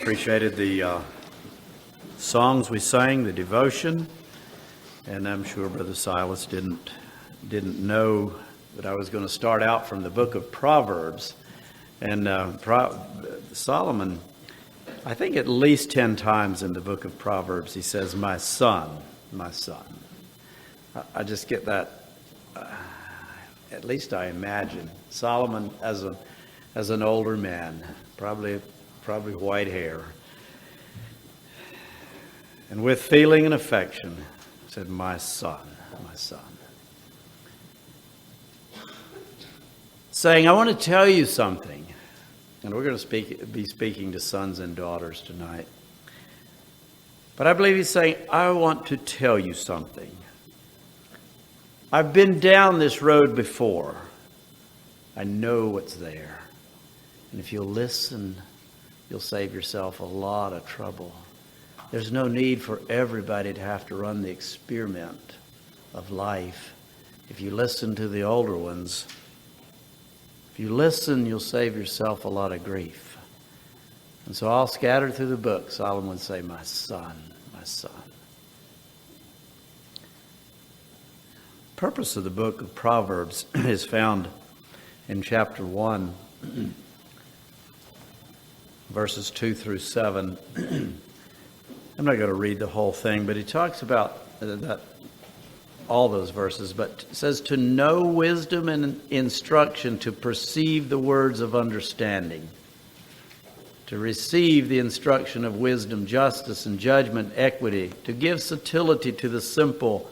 appreciated the songs we sang, the devotion, and I'm sure Brother Silas didn't know that I was going to start out from the book of Proverbs. And Solomon, I think at least 10 times in the book of Proverbs, he says, my son, my son. I just get that, at least I imagine, Solomon as an older man, probably white hair, and with feeling and affection, said, my son, my son. Saying, I want to tell you something. And we're going to be speaking to sons and daughters tonight. But I believe he's saying, I want to tell you something. I've been down this road before. I know what's there. And if you'll listen, you'll save yourself a lot of trouble. There's no need for everybody to have to run the experiment of life. If you listen to the older ones, if you listen, you'll save yourself a lot of grief. And so I'll scatter through the book. Solomon would say, my son, my son. The purpose of the book of Proverbs is found in chapter 1, verses 2 through 7. I'm not going to read the whole thing, but he talks about all those verses, but it says to know wisdom and instruction, to perceive the words of understanding, to receive the instruction of wisdom, justice, and judgment, equity, to give subtlety to the simple,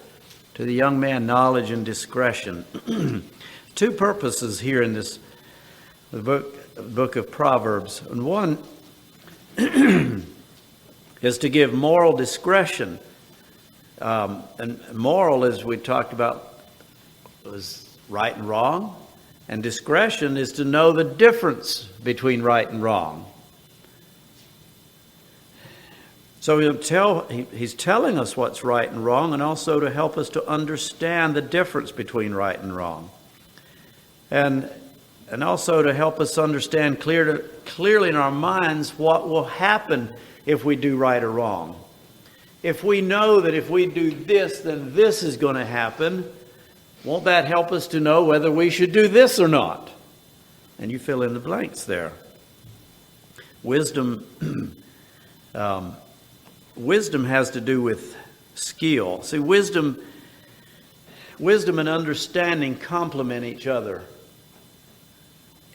to the young man knowledge and discretion. Two purposes here in the book of Proverbs. And one is to give moral discretion. And moral, as we talked about, was right and wrong. And discretion is to know the difference between right and wrong. So he's telling us what's right and wrong, and also to help us to understand the difference between right and wrong. And also to help us understand clearly in our minds what will happen if we do right or wrong. If we know that if we do this, then this is going to happen, won't that help us to know whether we should do this or not? And you fill in the blanks there. Wisdom has to do with skill. See, wisdom and understanding complement each other.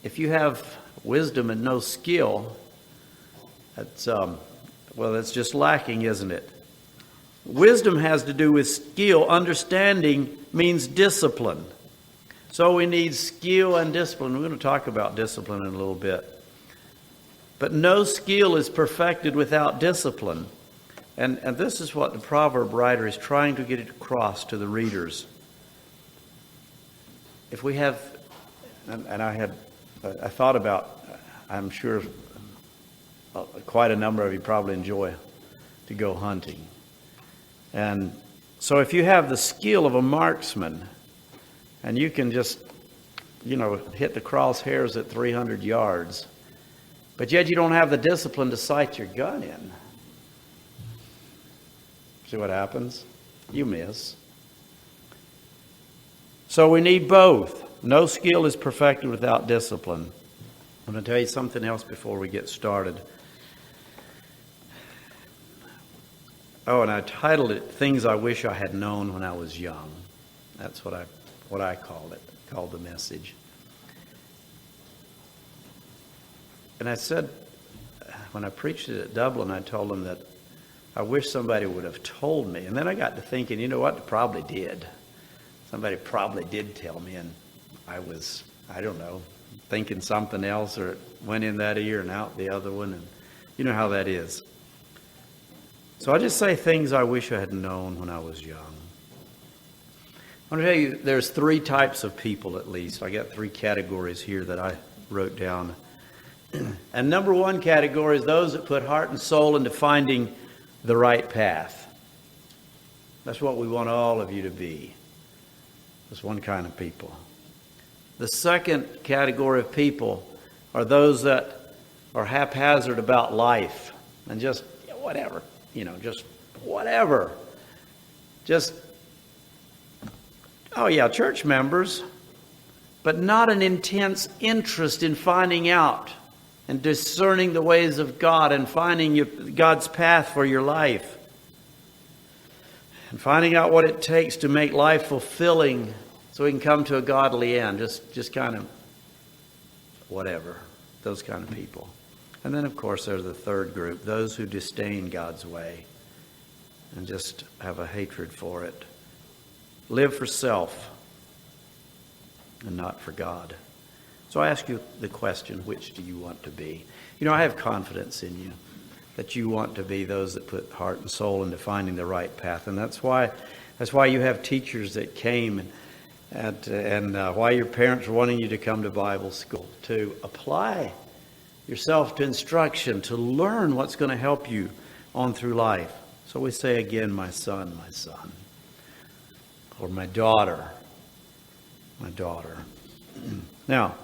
If you have wisdom and no skill, that's just lacking, isn't it? Wisdom has to do with skill. Understanding means discipline. So we need skill and discipline. We're going to talk about discipline in a little bit. But no skill is perfected without discipline. And this is what the proverb writer is trying to get across to the readers. If we have, and I thought about, I'm sure quite a number of you probably enjoy to go hunting. And so if you have the skill of a marksman and you can just, hit the crosshairs at 300 yards, but yet you don't have the discipline to sight your gun in, see what happens? You miss. So we need both. No skill is perfected without discipline. I'm going to tell you something else before we get started. Oh, and I titled it, Things I Wish I Had Known When I Was Young. That's what I called the message. And I said, when I preached it at Dublin, I told them that I wish somebody would have told me. And then I got to thinking, you know what, they probably did. Somebody probably did tell me, and I was, thinking something else, or it went in that ear and out the other one, and you know how that is. So I just say things I wish I had known when I was young. I want to tell you, there's 3 types of people at least. I got 3 categories here that I wrote down. And number 1 category is those that put heart and soul into finding the right path. That's what we want all of you to be. That's one kind of people. The second category of people are those that are haphazard about life. and just whatever, just whatever. Just, oh yeah, church members, but not an intense interest in finding out and discerning the ways of God and finding God's path for your life. And finding out what it takes to make life fulfilling so we can come to a godly end. Just kind of whatever, those kind of people. And then, of course, there's the third group, those who disdain God's way and just have a hatred for it. Live for self and not for God. So I ask you the question, which do you want to be? I have confidence in you that you want to be those that put heart and soul into finding the right path. And that's why you have teachers that came and why your parents were wanting you to come to Bible school, to apply yourself to instruction, to learn what's going to help you on through life. So we say again, my son, or my daughter. Now,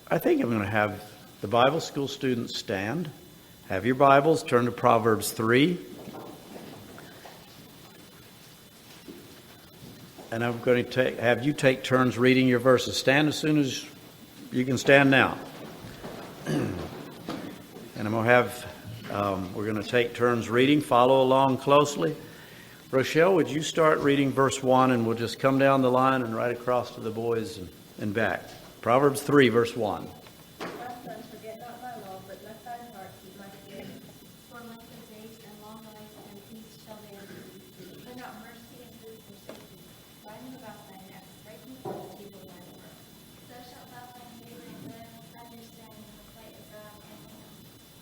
I think I'm going to have the Bible school students stand. Have your Bibles, turn to Proverbs 3. And I'm going to have you take turns reading your verses. Stand as soon as you can stand now. And I'm going to have, we're going to take turns reading. Follow along closely. Rochelle, would you start reading verse 1, and we'll just come down the line and right across to the boys and back. Proverbs 3, verse 1. My son, forget not my law, but let thine heart keep my commandments. For length of days and long life and peace shall they unto thee. Let not mercy and truth forsake thee. Bind them about thy neck, breaking the evil thy work. So shalt thou find favor in them, understanding in the sight of God and man.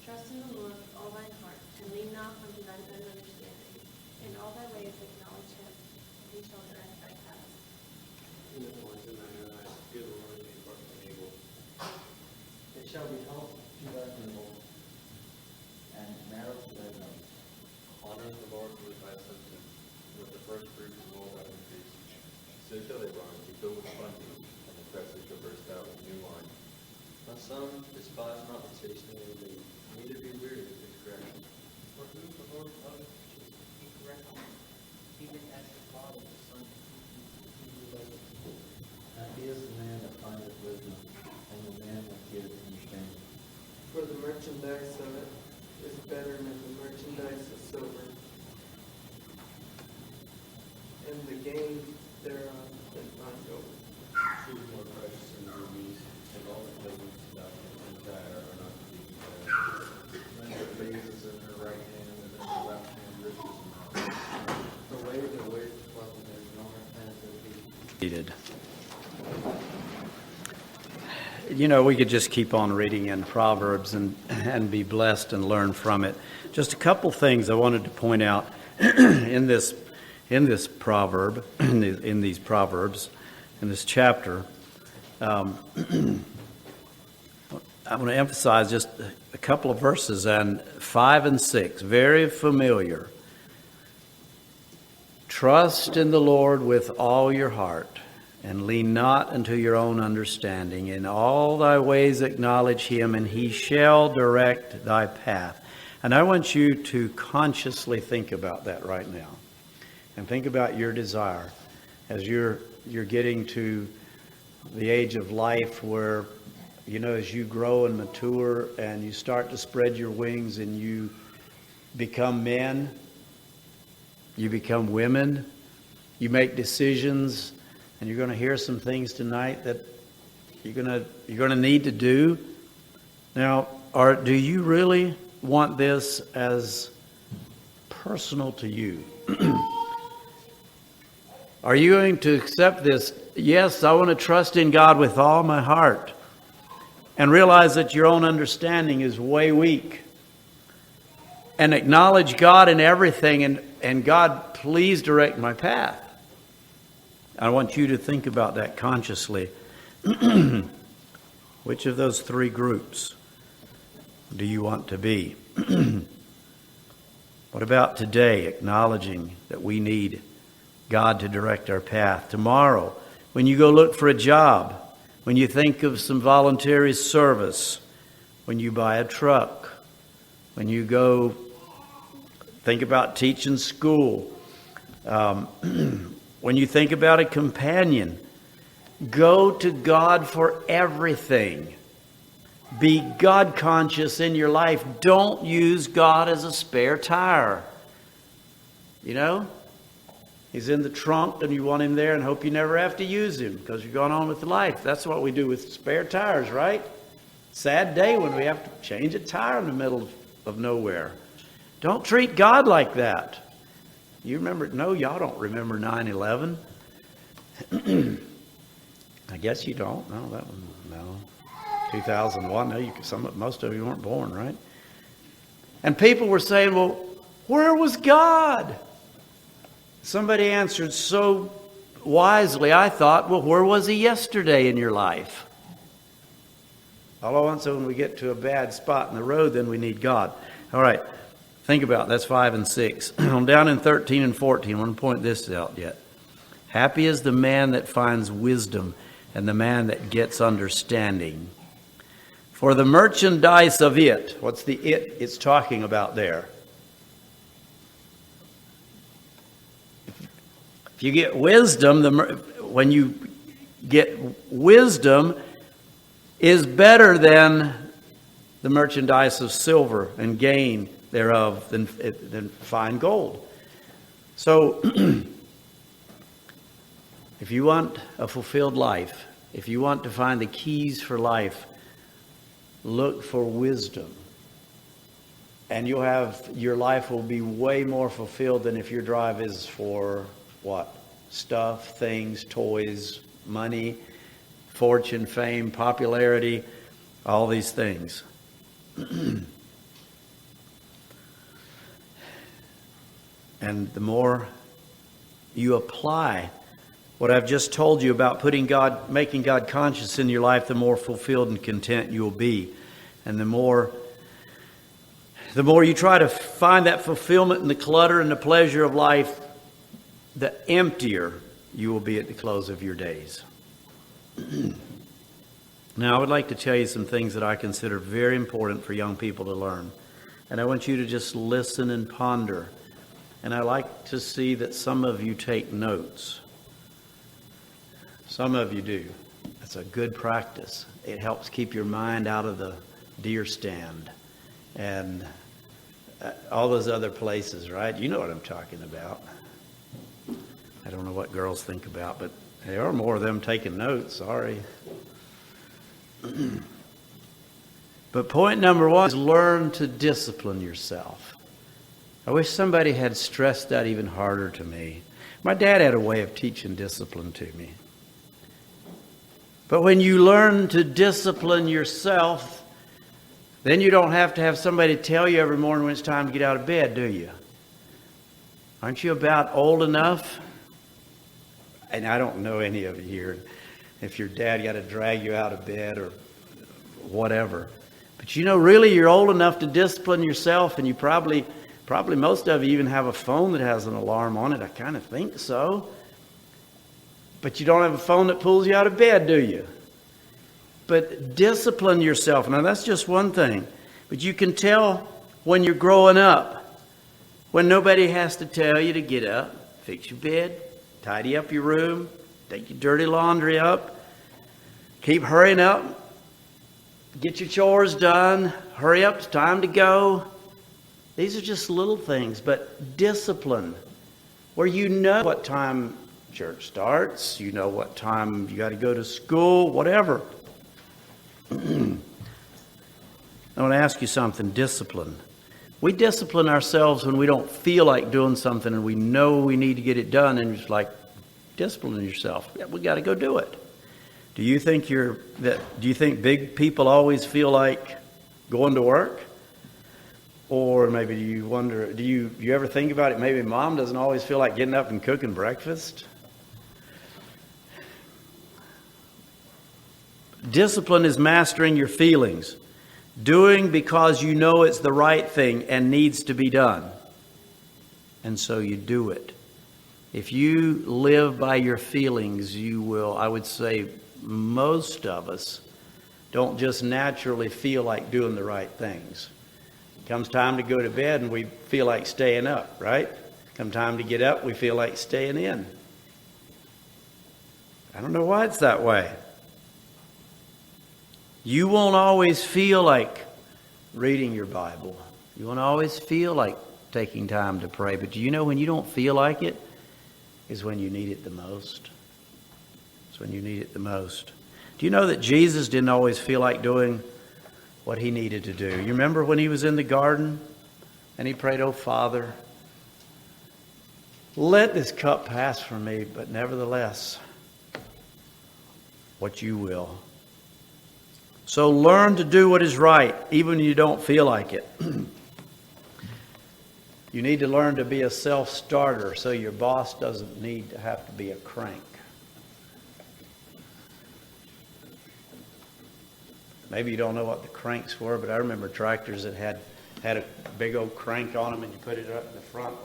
Trust in the Lord with all thine heart, and lean not unto thine own understanding. In all thy ways acknowledge him, and he shall direct thy paths. In the points of thine own eyes, fear the Lord, and depart from evil. It shall be health to thy navel, and marrow to thy bones. Honor the Lord with thy substance, and with the first fruits of all thy increase. So shall they run, be filled with plenty, and the presses shall burst out with new wine. My son, despise not the chastening of thee, neither be weary of his correction. For who the Lord loveth he correcteth, even as the father the son whom he loveth. Happy is the man that findeth wisdom, and the man that getteth understanding. For the merchandise of it is better than the merchandise of silver, and the gain thereof than fine gold. Truth more precious than rubies, and all the things thou canst desire are not to be compared. When her face is in her right hand, and in her left hand riches and honor. The way of the wicked is pleasantness, and all her plans are peace. Needed. We could just keep on reading in Proverbs and be blessed and learn from it. Just a couple things I wanted to point out in this proverb, in these Proverbs, in this chapter. I want to emphasize just a couple of verses, and 5 and 6, very familiar. Trust in the Lord with all your heart, and lean not unto your own understanding. In all thy ways acknowledge him, and he shall direct thy path. And I want you to consciously think about that right now. And think about your desire as you're getting to the age of life where, as you grow and mature and you start to spread your wings and you become men, you become women, you make decisions. And you're going to hear some things tonight that you're going to need to do. Now, do you really want this as personal to you? Are you going to accept this? Yes, I want to trust in God with all my heart, and realize that your own understanding is way weak, and acknowledge God in everything, and God, please direct my path. I want you to think about that consciously. Which of those three groups do you want to be? What about today, acknowledging that we need God to direct our path? Tomorrow, when you go look for a job, when you think of some voluntary service, when you buy a truck, when you go think about teaching school, when you think about a companion, go to God for everything. Be God conscious in your life. Don't use God as a spare tire. You know, he's in the trunk and you want him there and hope you never have to use him because you're going on with life. That's what we do with spare tires, right? Sad day when we have to change a tire in the middle of nowhere. Don't treat God like that. You remember? No, y'all don't remember 9/11. I guess you don't. No, that one, no. 2001. No, most of you weren't born, right? And people were saying, "Well, where was God?" Somebody answered so wisely, I thought, "Well, where was he yesterday in your life?" All at once, when we get to a bad spot in the road, then we need God. All right, think about it. That's 5 and 6. Down in 13 and 14, I want to point this out yet. Happy is the man that finds wisdom and the man that gets understanding. For the merchandise of it, what's the it it's talking about there? If you get wisdom, when you get wisdom is better than the merchandise of silver and gain thereof than fine gold. So if you want a fulfilled life, if you want to find the keys for life, look for wisdom. And your life will be way more fulfilled than if your drive is for what? Stuff, things, toys, money, fortune, fame, popularity, all these things. And the more you apply what I've just told you about making God conscious in your life, the more fulfilled and content you'll be. And the more you try to find that fulfillment in the clutter and the pleasure of life, the emptier you will be at the close of your days. Now, I would like to tell you some things that I consider very important for young people to learn. And I want you to just listen and ponder. And I like to see that some of you take notes. Some of you do. That's a good practice. It helps keep your mind out of the deer stand and all those other places, right? You know what I'm talking about. I don't know what girls think about, but there are more of them taking notes. Sorry. But point number 1 is learn to discipline yourself. I wish somebody had stressed that even harder to me. My dad had a way of teaching discipline to me. But when you learn to discipline yourself, then you don't have to have somebody tell you every morning when it's time to get out of bed, do you? Aren't you about old enough? And I don't know any of you here, if your dad got to drag you out of bed or whatever. But really you're old enough to discipline yourself, and you probably most of you even have a phone that has an alarm on it. I kind of think so. But you don't have a phone that pulls you out of bed, do you? But discipline yourself. Now that's just one thing. But you can tell when you're growing up, when nobody has to tell you to get up, fix your bed, tidy up your room, take your dirty laundry up, keep hurrying up, get your chores done, hurry up, it's time to go. These are just little things, but discipline, where you know what time church starts, you know what time you got to go to school, whatever. I want to ask you something, discipline. We discipline ourselves when we don't feel like doing something and we know we need to get it done, and it's like, discipline yourself. Yeah, we got to go do it. Do you think big people always feel like going to work? Or maybe do you wonder, do you ever think about it? Maybe mom doesn't always feel like getting up and cooking breakfast. Discipline is mastering your feelings. Doing because you know it's the right thing and needs to be done. And so you do it. If you live by your feelings, you will, I would say, most of us don't just naturally feel like doing the right things. Comes time to go to bed and we feel like staying up, right? Come time to get up, we feel like staying in. I don't know why it's that way. You won't always feel like reading your Bible. You won't always feel like taking time to pray. But do you know when you don't feel like it is when you need it the most? It's when you need it the most. Do you know that Jesus didn't always feel like doing what he needed to do? You remember when he was in the garden and he prayed, "Oh, Father, let this cup pass from me, but nevertheless, what you will." So learn to do what is right, even when you don't feel like it. You need to learn to be a self-starter so your boss doesn't need to have to be a crank. Maybe you don't know what the cranks were, but I remember tractors that had a big old crank on them, and you put it up in the front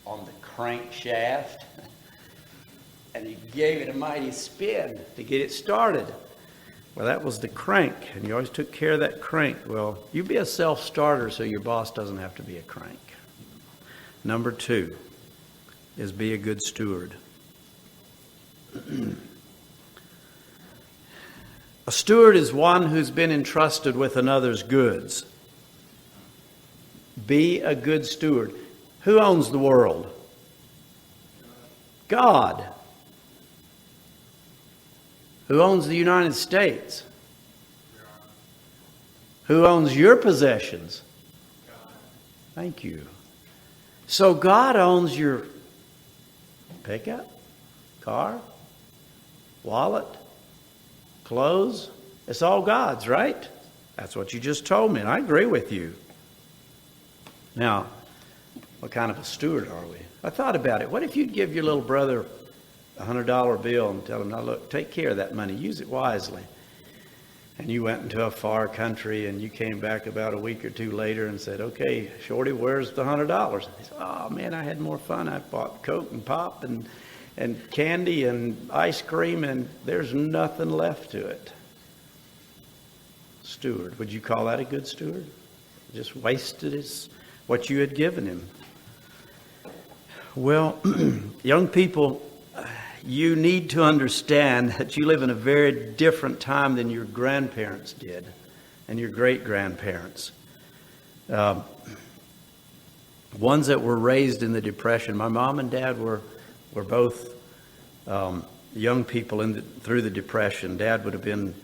on the crank shaft, and you gave it a mighty spin to get it started. Well, that was the crank, and you always took care of that crank. Well, you be a self-starter so your boss doesn't have to be a crank. Number 2 is be a good steward. A steward is one who's been entrusted with another's goods. Be a good steward. Who owns the world? God. Who owns the United States? Who owns your possessions? Thank you. So God owns your pickup, car, wallet, clothes. It's all God's, right? That's what you just told me, and I agree with you. Now, what kind of a steward are we? I thought about it. What if you'd give your little brother a $100 bill and tell him, "Now look, take care of that money, use it wisely." And you went into a far country and you came back about a week or two later and said, "Okay, Shorty, where's the $100? He said, "Oh man, I had more fun. I bought Coke and pop and candy and ice cream, and there's nothing left to it." Steward, would you call that a good steward? Just wasted what you had given him. Well, young people, you need to understand that you live in a very different time than your grandparents did and your great-grandparents. Ones that were raised in the Depression. My mom and dad were both young people through the Depression. Dad would have been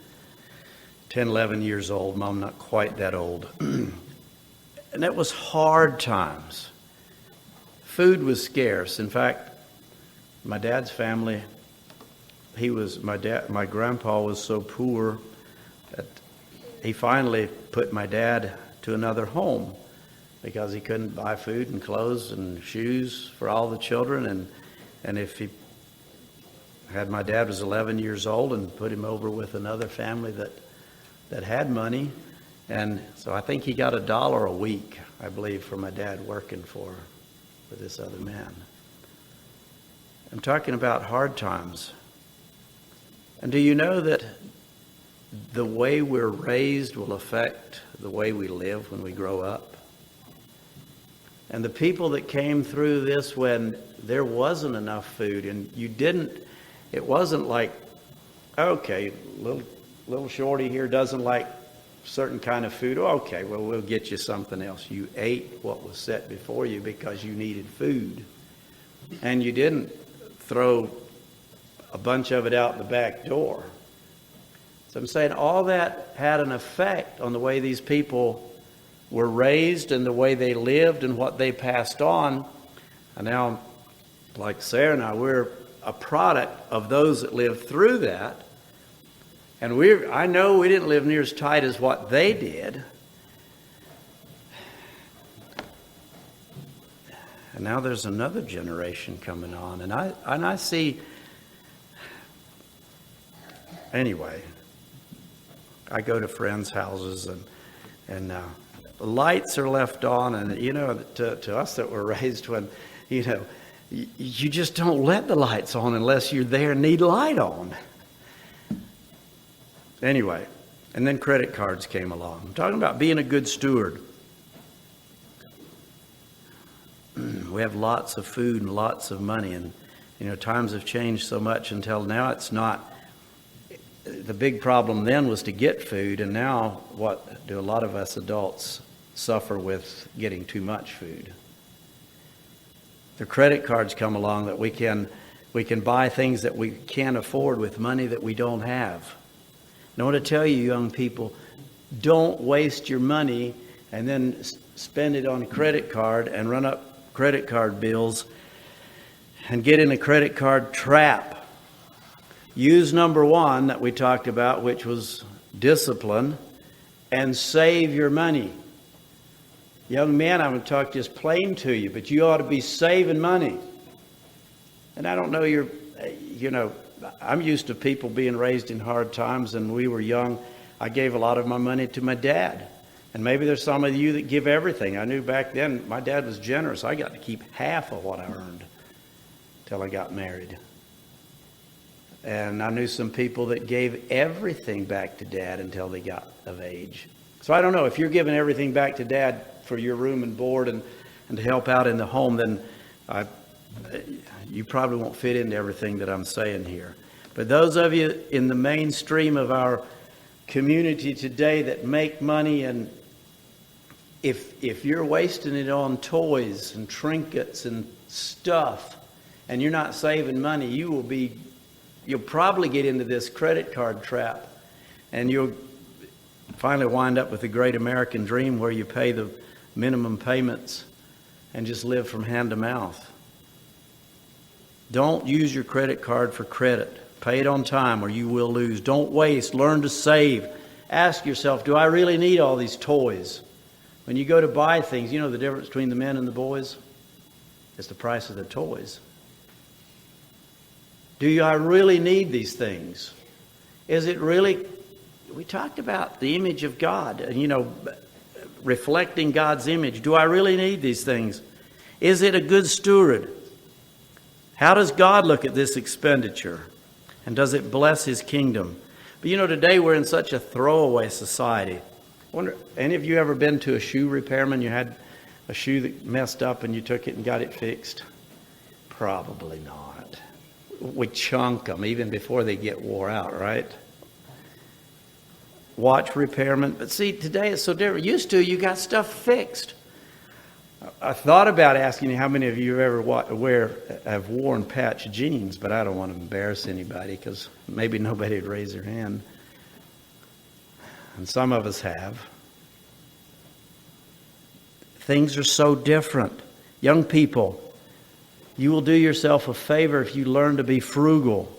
10, 11 years old. Mom not quite that old. And that was hard times. Food was scarce. In fact, my dad's family, my grandpa was so poor that he finally put my dad to another home because he couldn't buy food and clothes and shoes for all the children. And if he had, my dad was 11 years old, and put him over with another family that had money. And so I think he got $1 a week, I believe, for my dad working for this other man. I'm talking about hard times. And do you know that the way we're raised will affect the way we live when we grow up? And the people that came through this when there wasn't enough food, and it wasn't like, okay, little Shorty here doesn't like certain kind of food. Okay, well, we'll get you something else. You ate what was set before you because you needed food. And you didn't throw a bunch of it out the back door. So I'm saying all that had an effect on the way these people were raised and the way they lived and what they passed on. And now, like Sarah and I, we're a product of those that lived through that. And I know we didn't live near as tight as what they did. And now there's another generation coming on. And I see, anyway, I go to friends' houses and the lights are left on. And, to us that were raised when, you just don't let the lights on unless you're there and need light on. Anyway, and then credit cards came along. I'm talking about being a good steward. We have lots of food and lots of money, and times have changed so much until now it's not. The big problem then was to get food, and now what do a lot of us adults suffer with? Getting too much food. The credit cards come along that we can buy things that we can't afford with money that we don't have. And I want to tell you, young people, don't waste your money and then spend it on a credit card and run up credit card bills and get in a credit card trap. Use number one that we talked about, which was discipline, and save your money. Young men, I'm going to talk just plain to you, but you ought to be saving money. And I don't know, I'm used to people being raised in hard times, and when we were young, I gave a lot of my money to my dad. And maybe there's some of you that give everything. I knew back then my dad was generous. I got to keep half of what I earned till I got married. And I knew some people that gave everything back to dad until they got of age. So I don't know, if you're giving everything back to dad for your room and board and to help out in the home, then you probably won't fit into everything that I'm saying here. But those of you in the mainstream of our community today that make money, and if you're wasting it on toys and trinkets and stuff, and you're not saving money, you'll probably get into this credit card trap, and you'll finally wind up with the great American dream where you pay the minimum payments and just live from hand to mouth. Don't use your credit card for credit. Pay it on time or you will lose. Don't waste. Learn to save. Ask yourself, do I really need all these toys? When you go to buy things, you know the difference between the men and the boys? It's the price of the toys. Do I really need these things? Is it really... We talked about the image of God and, reflecting God's image. Do I really need these things? Is it a good steward? How does God look at this expenditure? And does it bless his kingdom? But today we're in such a throwaway society. I wonder, any of you ever been to a shoe repairman? You had a shoe that messed up and you took it and got it fixed? Probably not. We chunk them even before they get wore out, right? Watch repairman. But see, today it's so different. Used to, you got stuff fixed. I thought about asking you how many of you have worn patch jeans, but I don't want to embarrass anybody because maybe nobody would raise their hand. And some of us have. Things are so different. Young people, you will do yourself a favor if you learn to be frugal.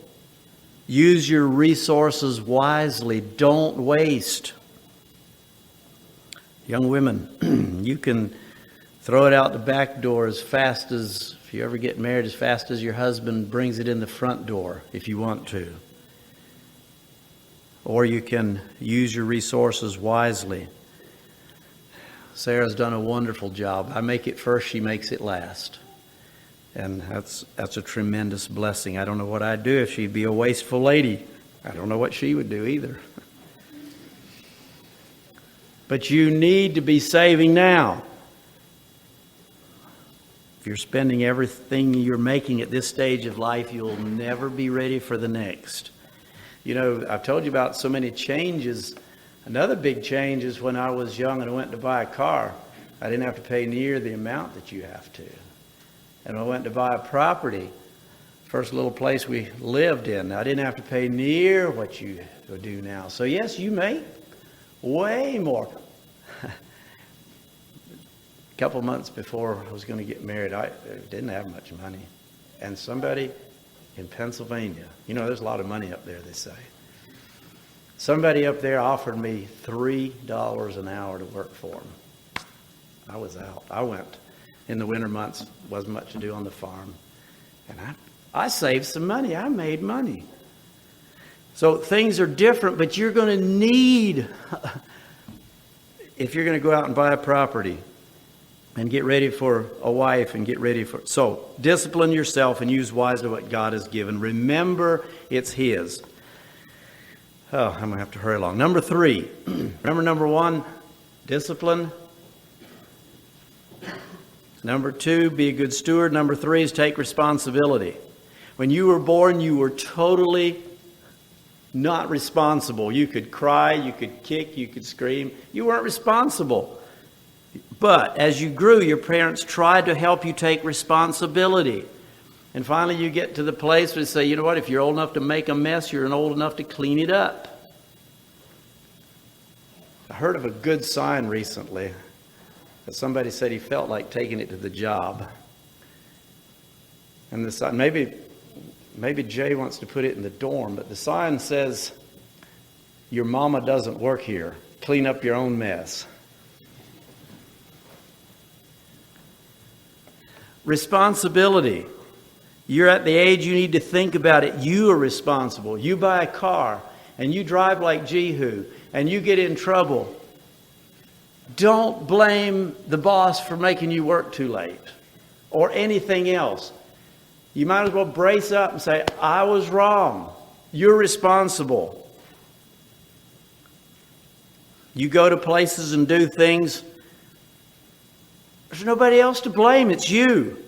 Use your resources wisely. Don't waste. Young women, you can throw it out the back door as fast as, if you ever get married, as fast as your husband brings it in the front door, if you want to. Or you can use your resources wisely. Sarah's done a wonderful job. I make it first, she makes it last. And that's a tremendous blessing. I don't know what I'd do if she'd be a wasteful lady. I don't know what she would do either. But you need to be saving now. If you're spending everything you're making at this stage of life, you'll never be ready for the next. I've told you about so many changes. Another big change is when I was young and I went to buy a car, I didn't have to pay near the amount that you have to. And I went to buy a property, first little place we lived in, I didn't have to pay near what you do now. So yes, you make way more. A couple months before I was going to get married, I didn't have much money. And somebody in Pennsylvania, there's a lot of money up there, they say. Somebody up there offered me $3 an hour to work for them. I was out. I went. In the winter months, wasn't much to do on the farm. And I saved some money. I made money. So things are different, but you're going to need, if you're going to go out and buy a property and get ready for a wife and get ready for... So discipline yourself and use wisely what God has given. Remember, it's His. Oh, I'm going to have to hurry along. Number 3. Remember number 1, discipline. Number 2, be a good steward. Number 3 is take responsibility. When you were born, you were totally not responsible. You could cry, you could kick, you could scream. You weren't responsible. But as you grew, your parents tried to help you take responsibility. And finally you get to the place where they say, you know what, if you're old enough to make a mess, you're old enough to clean it up. I heard of a good sign recently that somebody said he felt like taking it to the job. And the sign, maybe Jay wants to put it in the dorm, but the sign says, your mama doesn't work here. Clean up your own mess. Responsibility. You're at the age you need to think about it. You are responsible. You buy a car and you drive like Jehu and you get in trouble. Don't blame the boss for making you work too late or anything else. You might as well brace up and say, I was wrong. You're responsible. You go to places and do things. There's nobody else to blame. It's you.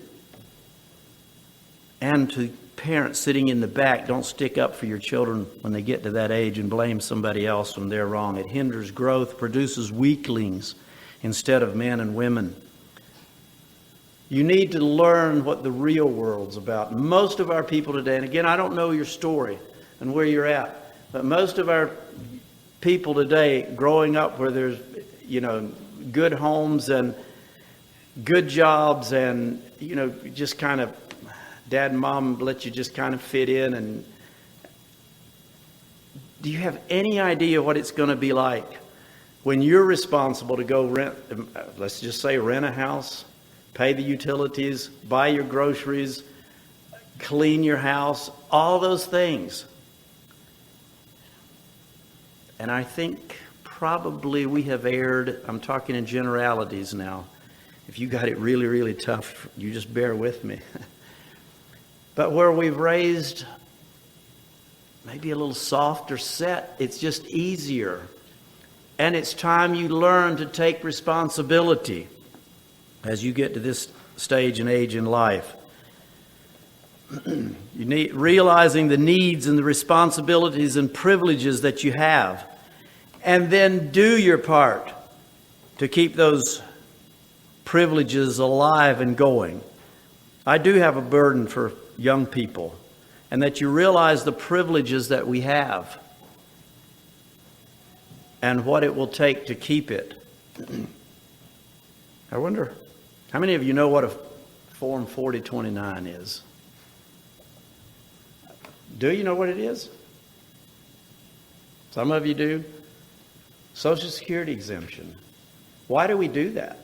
And to parents sitting in the back, don't stick up for your children when they get to that age and blame somebody else when they're wrong. It hinders growth, produces weaklings instead of men and women. You need to learn what the real world's about. Most of our people today, and again, I don't know your story and where you're at, but most of our people today growing up where there's, good homes and good jobs and, just kind of dad and mom let you just kind of fit in. And do you have any idea what it's going to be like when you're responsible to go rent, let's just say rent a house, pay the utilities, buy your groceries, clean your house, all those things? And I think probably we have erred. I'm talking in generalities now. If you got it really, really tough, you just bear with me. But where we've raised maybe a little softer set, it's just easier. And it's time you learn to take responsibility as you get to this stage and age in life. You need realizing the needs and the responsibilities and privileges that you have. And then do your part to keep those privileges alive and going. I do have a burden for young people, and that you realize the privileges that we have and what it will take to keep it. I wonder, how many of you know what a Form 4029 is? Do you know what it is? Some of you do. Social Security exemption. Why do we do that?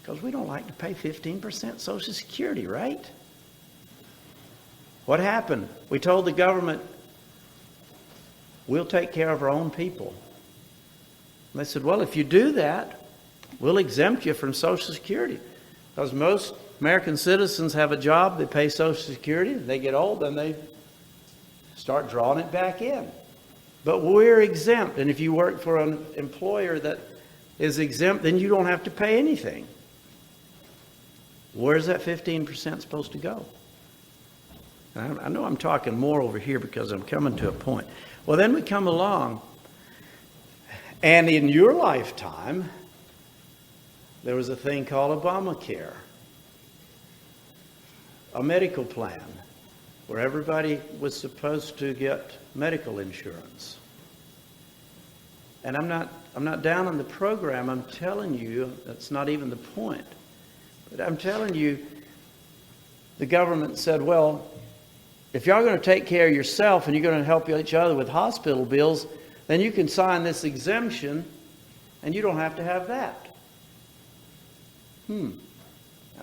Because we don't like to pay 15% Social Security, right? What happened? We told the government, we'll take care of our own people. And they said, well, if you do that, we'll exempt you from Social Security. Because most American citizens have a job, they pay Social Security, they get old, then they start drawing it back in. But we're exempt. And if you work for an employer that is exempt, then you don't have to pay anything. Where's that 15% supposed to go? I know I'm talking more over here because I'm coming to a point. Well, then we come along, and in your lifetime, there was a thing called Obamacare, a medical plan where everybody was supposed to get medical insurance. And I'm not down on the program. I'm telling you, that's not even the point. But I'm telling you, the government said, well, if y'all are going to take care of yourself and you're going to help each other with hospital bills, then you can sign this exemption and you don't have to have that. And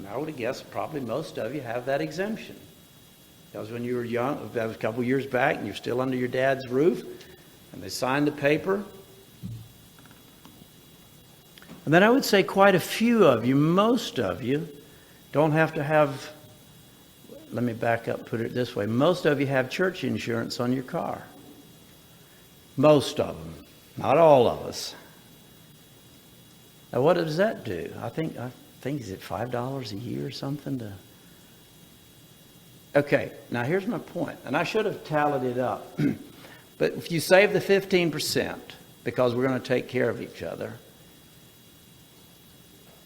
I would have guessed probably most of you have that exemption. Because when you were young, that was a couple years back, and you're still under your dad's roof, and they signed the paper. And then I would say quite a few of you, most of you, don't have to have, let me back up, put it this way. Most of you have church insurance on your car. Most of them, not all of us. Now, what does that do? I think is it $5 a year or something to... Okay, now here's my point, and I should have tallied it up. But if you save the 15%, because we're going to take care of each other,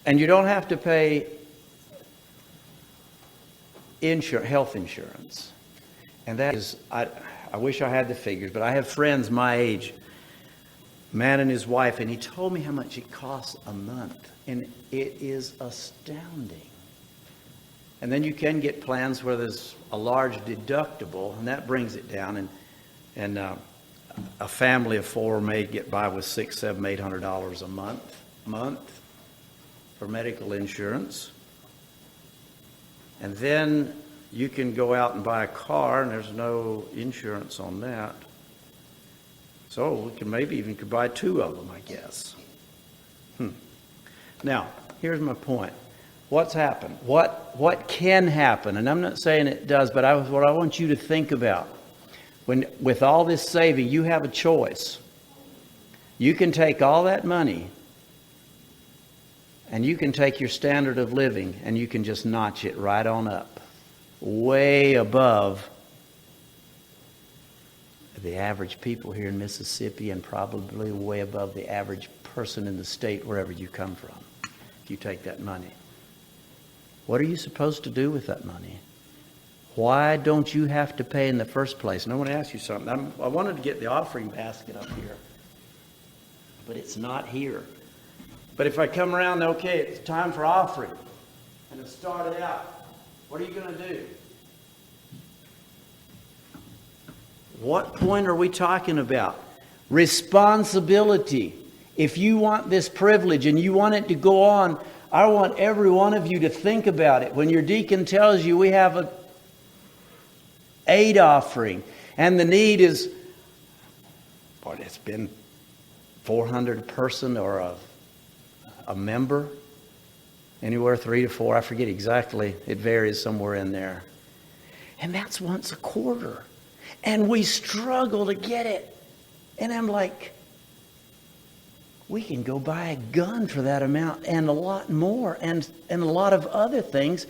and you don't have to pay health insurance, and that is, I wish I had the figures, but I have friends my age, man and his wife, and he told me how much it costs a month, and it is astounding. And then you can get plans where there's a large deductible, and that brings it down. And a family of four may get by with $600, $700, $800 a month for medical insurance. And then you can go out and buy a car, and there's no insurance on that. So we can maybe even could buy two of them, I guess. Now, here's my point. What's happened? What can happen? And I'm not saying it does, but what I want you to think about. With all this saving, you have a choice. You can take all that money and you can take your standard of living and you can just notch it right on up. Way above the average people here in Mississippi and probably way above the average person in the state wherever you come from. If you take that money. What are you supposed to do with that money? Why don't you have to pay in the first place? And I want to ask you something. I wanted to get the offering basket up here, but it's not here. But if I come around, okay, it's time for offering, and it started out, what are you going to do? What point are we talking about? Responsibility. If you want this privilege and you want it to go on, I want every one of you to think about it. When your deacon tells you we have a aid offering and the need is, what, it's been 400 person or a member, anywhere 3 to 4, I forget exactly, it varies somewhere in there. And that's once a quarter. And we struggle to get it. And I'm like, we can go buy a gun for that amount and a lot more and a lot of other things.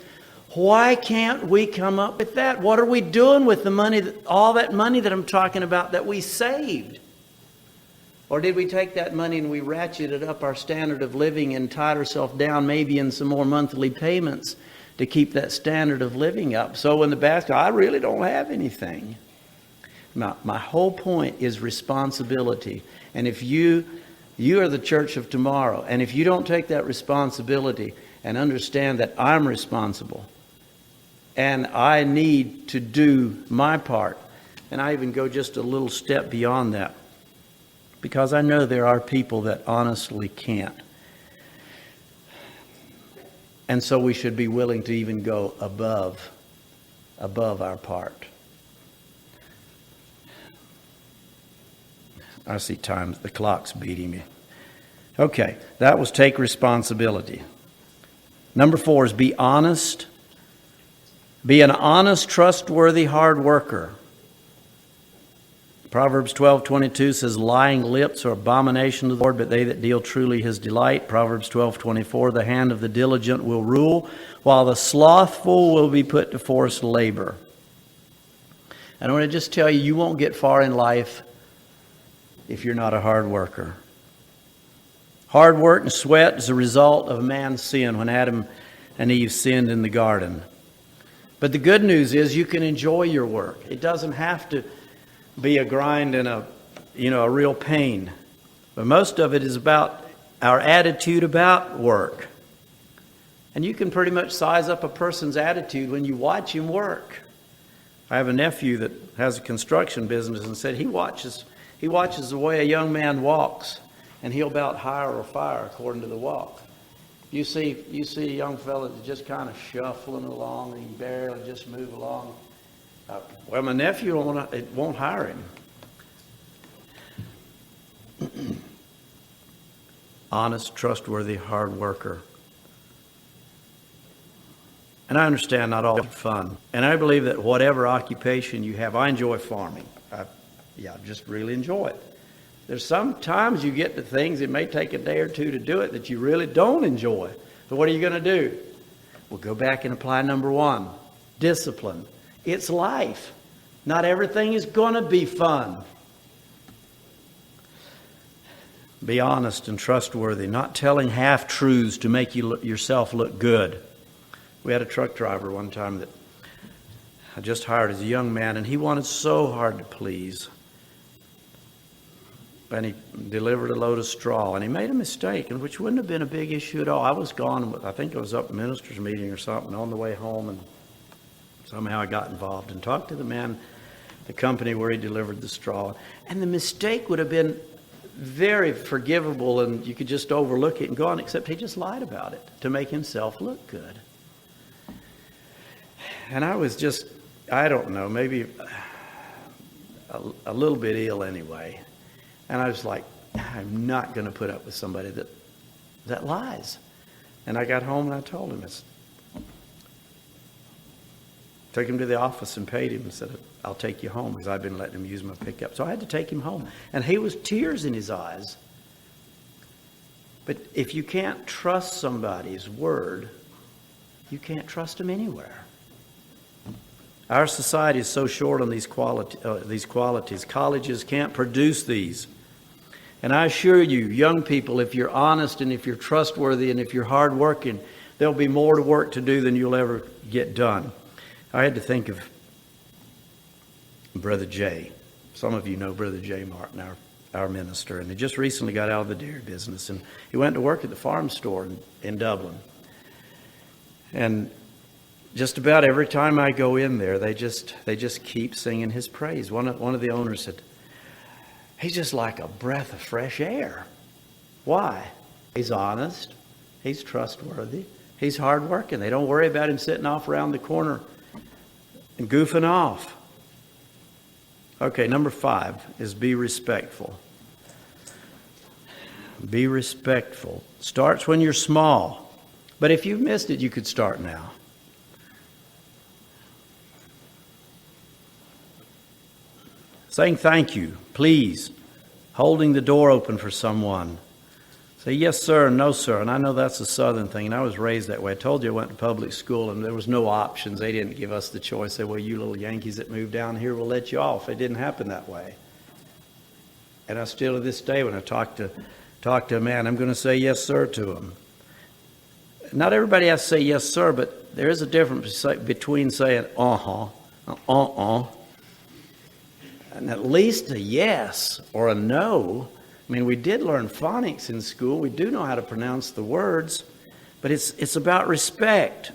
Why can't we come up with that? What are we doing with the money, all that money that I'm talking about that we saved? Or did we take that money and we ratcheted up our standard of living and tied ourselves down maybe in some more monthly payments to keep that standard of living up? So in the basket, I really don't have anything. My whole point is responsibility. And if you are the church of tomorrow. And if you don't take that responsibility and understand that I'm responsible and I need to do my part, and I even go just a little step beyond that, because I know there are people that honestly can't. And so we should be willing to even go above our part. I see time, the clock's beating me. Okay, that was take responsibility. Number 4 is be honest. Be an honest, trustworthy, hard worker. Proverbs 12:22 says, lying lips are abomination to the Lord, but they that deal truly his delight. Proverbs 12:24, the hand of the diligent will rule, while the slothful will be put to forced labor. And I want to just tell you, you won't get far in life if you're not a hard worker. Hard work and sweat is a result of man's sin when Adam and Eve sinned in the garden. But the good news is you can enjoy your work. It doesn't have to be a grind and a real pain. But most of it is about our attitude about work. And you can pretty much size up a person's attitude when you watch him work. I have a nephew that has a construction business and said he watches the way a young man walks, and he'll about hire or fire according to the walk. You see a young fella that's just kind of shuffling along and he can barely just move along. Well, my nephew won't hire him. Honest, trustworthy, hard worker. And I understand not all fun. And I believe that whatever occupation you have, I enjoy farming. I just really enjoy it. There's sometimes you get to things, it may take a day or two to do it, that you really don't enjoy. So what are you going to do? Well, go back and apply number one, discipline. It's life. Not everything is going to be fun. Be honest and trustworthy, not telling half-truths to make yourself look good. We had a truck driver one time that I just hired as a young man, and he wanted so hard to please. And he delivered a load of straw, and he made a mistake, and which wouldn't have been a big issue at all. I was gone, I think I was up at minister's meeting or something on the way home, and somehow I got involved and talked to the man, the company where he delivered the straw. And the mistake would have been very forgivable, and you could just overlook it and go on, except he just lied about it to make himself look good. And I was just, I don't know, maybe a little bit ill anyway. And I was like, I'm not going to put up with somebody that lies. And I got home and I told him, took him to the office and paid him and said, I'll take you home, because I've been letting him use my pickup. So I had to take him home. And he was tears in his eyes. But if you can't trust somebody's word, you can't trust them anywhere. Our society is so short on these qualities. Colleges can't produce these. And I assure you, young people, if you're honest and if you're trustworthy and if you're hardworking, there'll be more work to do than you'll ever get done. I had to think of Brother Jay. Some of you know Brother Jay Martin, our minister, and he just recently got out of the dairy business, and he went to work at the farm store in Dublin. And just about every time I go in there, they just keep singing his praise. One of the owners said, he's just like a breath of fresh air. Why? He's honest. He's trustworthy. He's hardworking. They don't worry about him sitting off around the corner and goofing off. Okay, number 5 is be respectful. Be respectful. Starts when you're small. But if you've missed it, you could start now. Saying thank you, please. Holding the door open for someone. Say yes, sir, and no, sir. And I know that's a Southern thing, and I was raised that way. I told you I went to public school, and there was no options. They didn't give us the choice. Say, well, you little Yankees that moved down here, we'll let you off. It didn't happen that way. And I still, to this day, when I talk to a man, I'm going to say yes, sir, to him. Not everybody has to say yes, sir, but there is a difference between saying and at least a yes or a no. I mean, we did learn phonics in school. We do know how to pronounce the words, but it's about respect.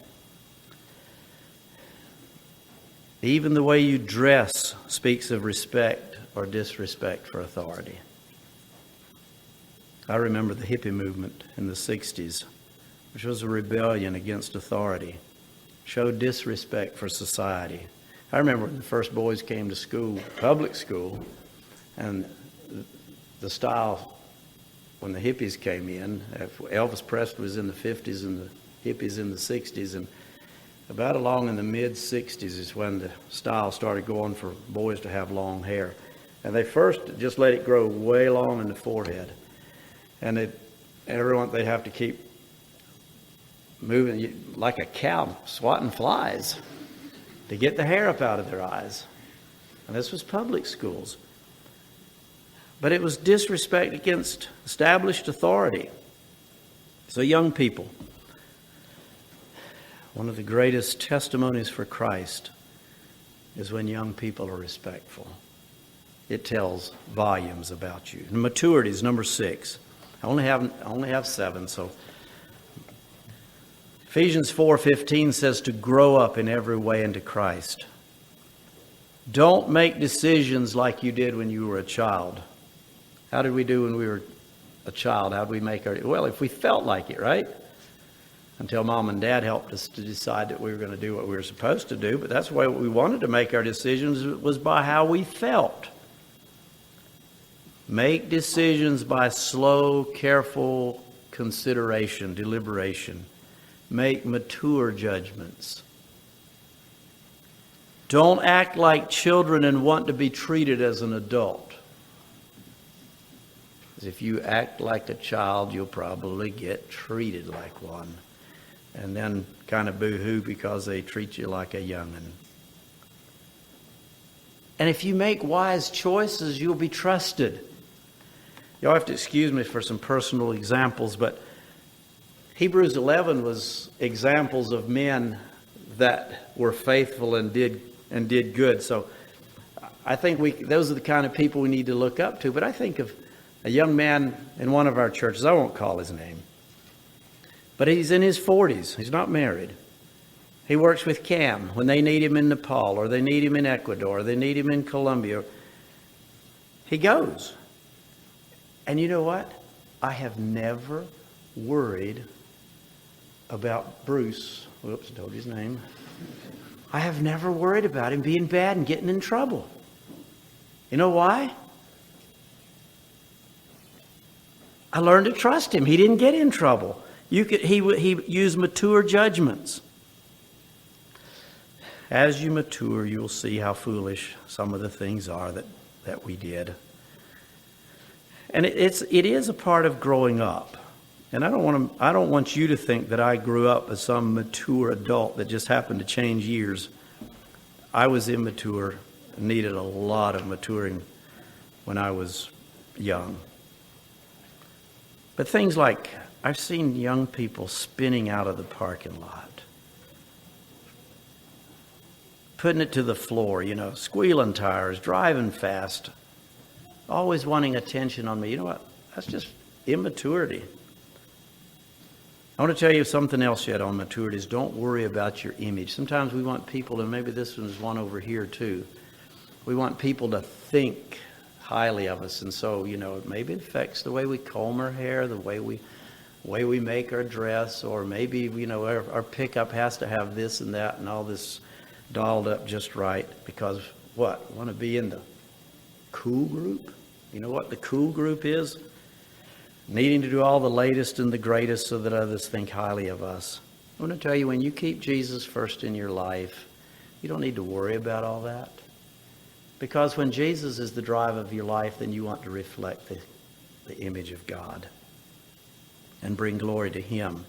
Even the way you dress speaks of respect or disrespect for authority. I remember the hippie movement in the 60s, which was a rebellion against authority, showed disrespect for society. I remember when the first boys came to school, public school, and the style when the hippies came in. Elvis Presley was in the 50s and the hippies in the 60s, and about along in the mid-60s is when the style started going for boys to have long hair. And they first just let it grow way long in the forehead. And they'd have to keep moving like a cow swatting flies to get the hair up out of their eyes. And this was public schools. But it was disrespect against established authority. So young people, one of the greatest testimonies for Christ is when young people are respectful. It tells volumes about you. And maturity is number 6. I only have 7, so Ephesians 4:15 says to grow up in every way into Christ. Don't make decisions like you did when you were a child. How did we do when we were a child? How did we make well, if we felt like it, right? Until Mom and Dad helped us to decide that we were going to do what we were supposed to do. But that's the way we wanted to make our decisions, was by how we felt. Make decisions by slow, careful consideration, deliberation. Make mature judgments. Don't act like children and want to be treated as an adult. Because if you act like a child, you'll probably get treated like one. And then kind of boo-hoo because they treat you like a young'un. And if you make wise choices, you'll be trusted. You'll have to excuse me for some personal examples, but Hebrews 11 was examples of men that were faithful and did good. So I think those are the kind of people we need to look up to. But I think of a young man in one of our churches. I won't call his name. But he's in his 40s. He's not married. He works with CAM when they need him in Nepal, or they need him in Ecuador, or they need him in Colombia. He goes. And you know what? I have never worried about Bruce. Whoops, I told you his name. I have never worried about him being bad and getting in trouble. You know why? I learned to trust him. He didn't get in trouble. He used mature judgments. As you mature, you'll see how foolish some of the things are that we did. And it is a part of growing up. And I don't want you to think that I grew up as some mature adult that just happened to change years. I was immature and needed a lot of maturing when I was young. But things like, I've seen young people spinning out of the parking lot, putting it to the floor, squealing tires, driving fast, always wanting attention on me. You know what? That's just immaturity. I want to tell you something else yet on maturity is don't worry about your image. Sometimes we want people, and maybe this one's one over here too, we want people to think highly of us. And so, maybe it affects the way we comb our hair, the way we make our dress, or maybe, our pickup has to have this and that and all this dolled up just right because what? Want to be in the cool group? You know what the cool group is? Needing to do all the latest and the greatest so that others think highly of us. I want to tell you, when you keep Jesus first in your life, you don't need to worry about all that. Because when Jesus is the drive of your life, then you want to reflect the image of God and bring glory to Him.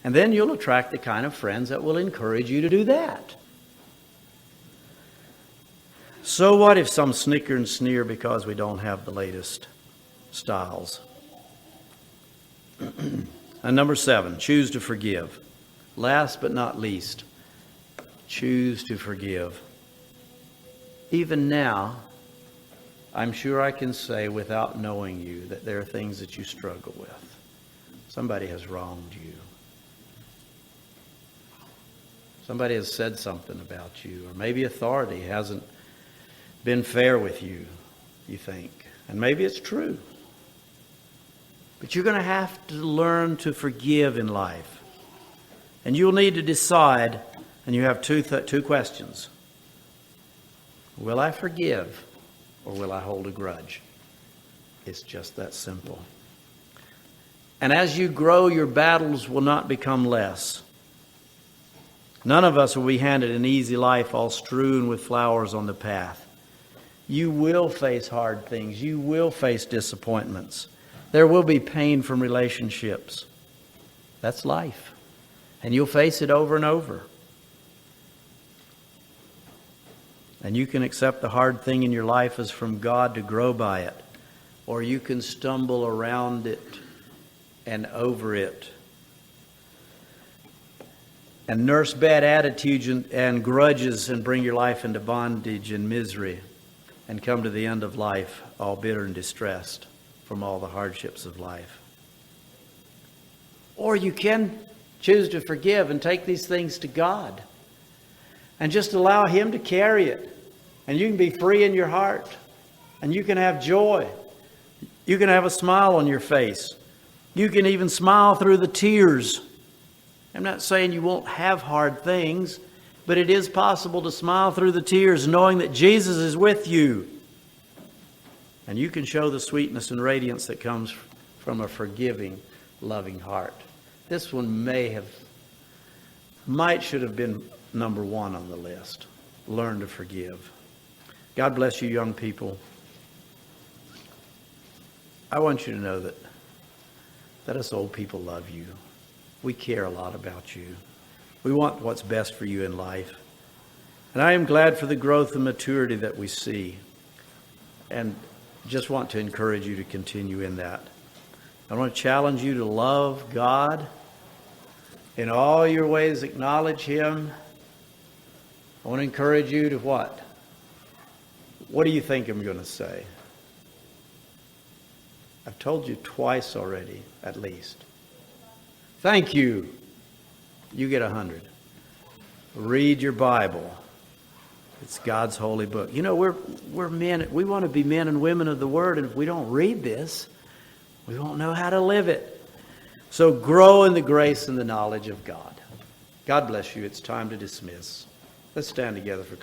And then you'll attract the kind of friends that will encourage you to do that. So what if some snicker and sneer because we don't have the latest styles? And number 7, choose to forgive. Last but not least, choose to forgive. Even now, I'm sure I can say without knowing you that there are things that you struggle with. Somebody has wronged you. Somebody has said something about you, or maybe authority hasn't been fair with you, you think. And maybe it's true. But you're going to have to learn to forgive in life. And you'll need to decide, and you have two questions. Will I forgive, or will I hold a grudge? It's just that simple. And as you grow, your battles will not become less. None of us will be handed an easy life all strewn with flowers on the path. You will face hard things. You will face disappointments. There will be pain from relationships. That's life. And you'll face it over and over. And you can accept the hard thing in your life as from God to grow by it. Or you can stumble around it and over it. And nurse bad attitudes and grudges and bring your life into bondage and misery. And come to the end of life all bitter and distressed from all the hardships of life. Or you can choose to forgive and take these things to God. And just allow Him to carry it. And you can be free in your heart. And you can have joy. You can have a smile on your face. You can even smile through the tears. I'm not saying you won't have hard things, but it is possible to smile through the tears knowing that Jesus is with you. And you can show the sweetness and radiance that comes from a forgiving, loving heart. This one should have been number 1 on the list. Learn to forgive. God bless you, young people. I want you to know that us old people love you. We care a lot about you. We want what's best for you in life. And I am glad for the growth and maturity that we see. And just want to encourage you to continue in that. I want to challenge you to love God. In all your ways, acknowledge Him. I want to encourage you to what? What do you think I'm going to say? I've told you twice already, at least. Thank you. You get 100. Read your Bible. It's God's holy book. You know, we're men. We want to be men and women of the Word, and if we don't read this, we won't know how to live it. So grow in the grace and the knowledge of God. God bless you. It's time to dismiss. Let's stand together for